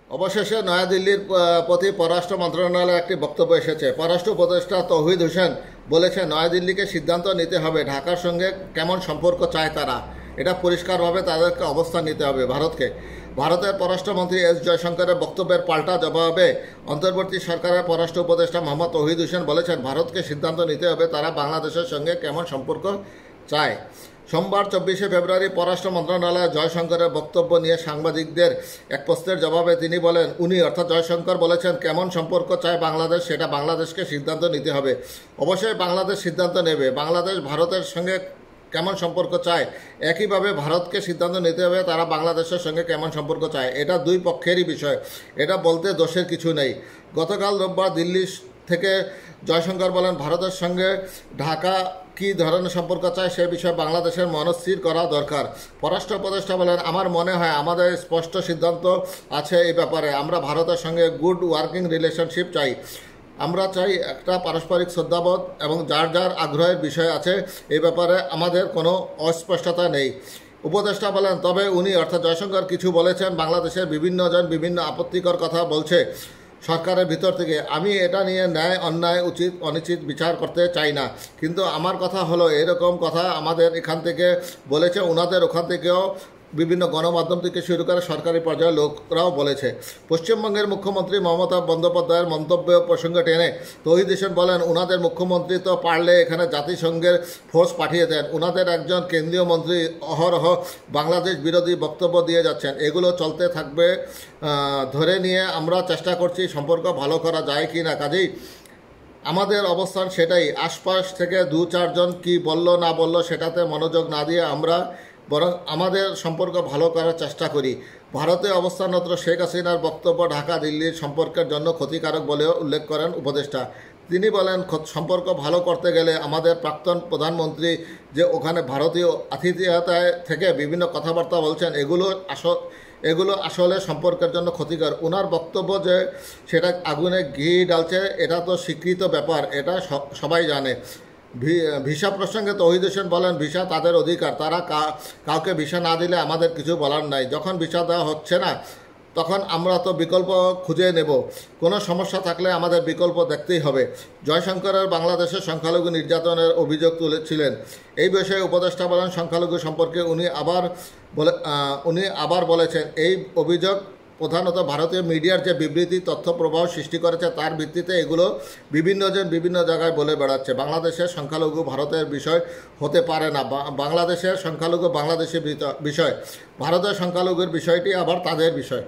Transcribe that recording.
অবশেষে নয়াদিল্লির প্রতি পররাষ্ট্র মন্ত্রণালয়ের একটি বক্তব্য এসেছে। পররাষ্ট্র উপদেষ্টা তৌহিদ হোসেন বলেছেন, নয়াদিল্লিকে সিদ্ধান্ত নিতে হবে ঢাকার সঙ্গে কেমন সম্পর্ক চায় তারা। এটা পরিষ্কারভাবে তাদেরকে অবস্থান নিতে হবে ভারতকে। ভারতের পররাষ্ট্রমন্ত্রী এস জয়শঙ্করের বক্তব্যের পাল্টা জবাবে অন্তর্বর্তী সরকারের পররাষ্ট্র উপদেষ্টা মোহাম্মদ তৌহিদ হোসেন বলেছেন, ভারতকে সিদ্ধান্ত নিতে হবে তারা বাংলাদেশের সঙ্গে কেমন সম্পর্ক চায়। সোমবার 24শে ফেব্রুয়ারি পররাষ্ট্র মন্ত্রণালয়ে জয়শঙ্করের বক্তব্য নিয়ে সাংবাদিকদের এক প্রশ্নের জবাবে তিনি বলেন, উনি অর্থাৎ জয়শঙ্কর বলেছেন, কেমন সম্পর্ক চায় বাংলাদেশ সেটা বাংলাদেশকে সিদ্ধান্ত নিতে হবে। অবশ্যই বাংলাদেশ সিদ্ধান্ত নেবে বাংলাদেশ ভারতের সঙ্গে কেমন সম্পর্ক চায়। একইভাবে ভারতকে সিদ্ধান্ত নিতে হবে তারা বাংলাদেশের সঙ্গে কেমন সম্পর্ক চায়। এটা দুই পক্ষেরই বিষয়, এটা বলতে দোষের কিছু নেই। গতকাল রোববার দিল্লি থেকে জয়শঙ্কর বলেন, ভারতের সঙ্গে ঢাকা কী ধরনের সম্পর্ক চায় সে বিষয়ে বাংলাদেশের মনস্থির করা দরকার। পররাষ্ট্র উপদেষ্টা বলেন, আমার মনে হয় আমাদের স্পষ্ট সিদ্ধান্ত আছে এই ব্যাপারে। আমরা ভারতের সঙ্গে গুড ওয়ার্কিং রিলেশনশিপ চাই। আমরা চাই একটা পারস্পরিক শ্রদ্ধাবোধ এবং যার যার আগ্রহের বিষয় আছে এই ব্যাপারে আমাদের কোনো অস্পষ্টতা নেই। উপদেষ্টা বলেন, তবে উনি অর্থাৎ জয়শঙ্কর কিছু বলেছেন, বাংলাদেশের বিভিন্ন জন বিভিন্ন আপত্তিকর কথা বলছে সরকারের ভিতর থেকে। আমি এটা নিয়ে ন্যায় অন্যায় উচিত অনুচিত বিচার করতে চাই না, কিন্তু আমার কথা হলো এরকম কথা আমাদের এখান থেকে বলেছে, ওনাদের ওখান থেকেও বিভিন্ন গণমাধ্যম থেকে শুরু করে সরকারি পর্যায়ের লোকরাও বলেছে। পশ্চিমবঙ্গের মুখ্যমন্ত্রী মমতা বন্দ্যোপাধ্যায়ের মন্তব্য প্রসঙ্গে টেনে তৌহিদ হোসেন বলেন, ওনাদের মুখ্যমন্ত্রী তো পারলে এখানে জাতিসংঘের ফোর্স পাঠিয়ে দেন। ওনাদের একজন কেন্দ্রীয় মন্ত্রী অহরহ বাংলাদেশ বিরোধী বক্তব্য দিয়ে যাচ্ছেন। এগুলো চলতে থাকবে ধরে নিয়ে আমরা চেষ্টা করছি সম্পর্ক ভালো করা যায় কি না। কাজেই আমাদের অবস্থান সেটাই। আশপাশ থেকে দু চারজন কি বলল না বলল সেটাতে মনোযোগ না দিয়ে আমরা বরং আমাদের সম্পর্ক ভালো করার চেষ্টা করি। ভারতে অবস্থানরত শেখ হাসিনার বক্তব্য ঢাকা দিল্লির সম্পর্কের জন্য ক্ষতিকারক বলেও উল্লেখ করেন উপদেষ্টা। তিনি বলেন, সম্পর্ক ভালো করতে গেলে আমাদের প্রাক্তন প্রধানমন্ত্রী যে ওখানে ভারতীয় আতিথেয়তায় থেকে বিভিন্ন কথাবার্তা বলছেন এগুলো আসলে সম্পর্কের জন্য ক্ষতিকর। ওনার বক্তব্য যে সেটা আগুনে ঘি ডালছে এটা তো স্বীকৃত ব্যাপার, এটা সবাই জানে। ভিসা প্রসঙ্গে তৌহিদ হোসেন বলেন, ভিসা তাদের অধিকার, তারা কাউকে ভিসা না দিলে আমাদের কিছু বলার নাই। যখন ভিসা দেওয়া হচ্ছে না তখন আমরা তো বিকল্প খুঁজে নেব। কোনো সমস্যা থাকলে আমাদের বিকল্প দেখতেই হবে। জয়শঙ্করের বাংলাদেশের সংখ্যালঘু নির্যাতনের অভিযোগ তুলেছিলেন। এই বিষয়ে উপদেষ্টা বলেন, সংখ্যালঘু সম্পর্কে উনি আবার বলেছেন, এই অভিযোগ প্রধানত ভারতীয় মিডিয়ার যে বিবৃতি তথ্য প্রবাহ সৃষ্টি করেছে তার ভিত্তিতে এগুলো বিভিন্নজন বিভিন্ন জায়গায় বলে বেড়াচ্ছে। বাংলাদেশের সংখ্যালঘু ভারতের বিষয় হতে পারে না। বাংলাদেশের সংখ্যালঘু বাংলাদেশের বিষয়, ভারতের সংখ্যালঘুর বিষয়টি আবার তাদের বিষয়।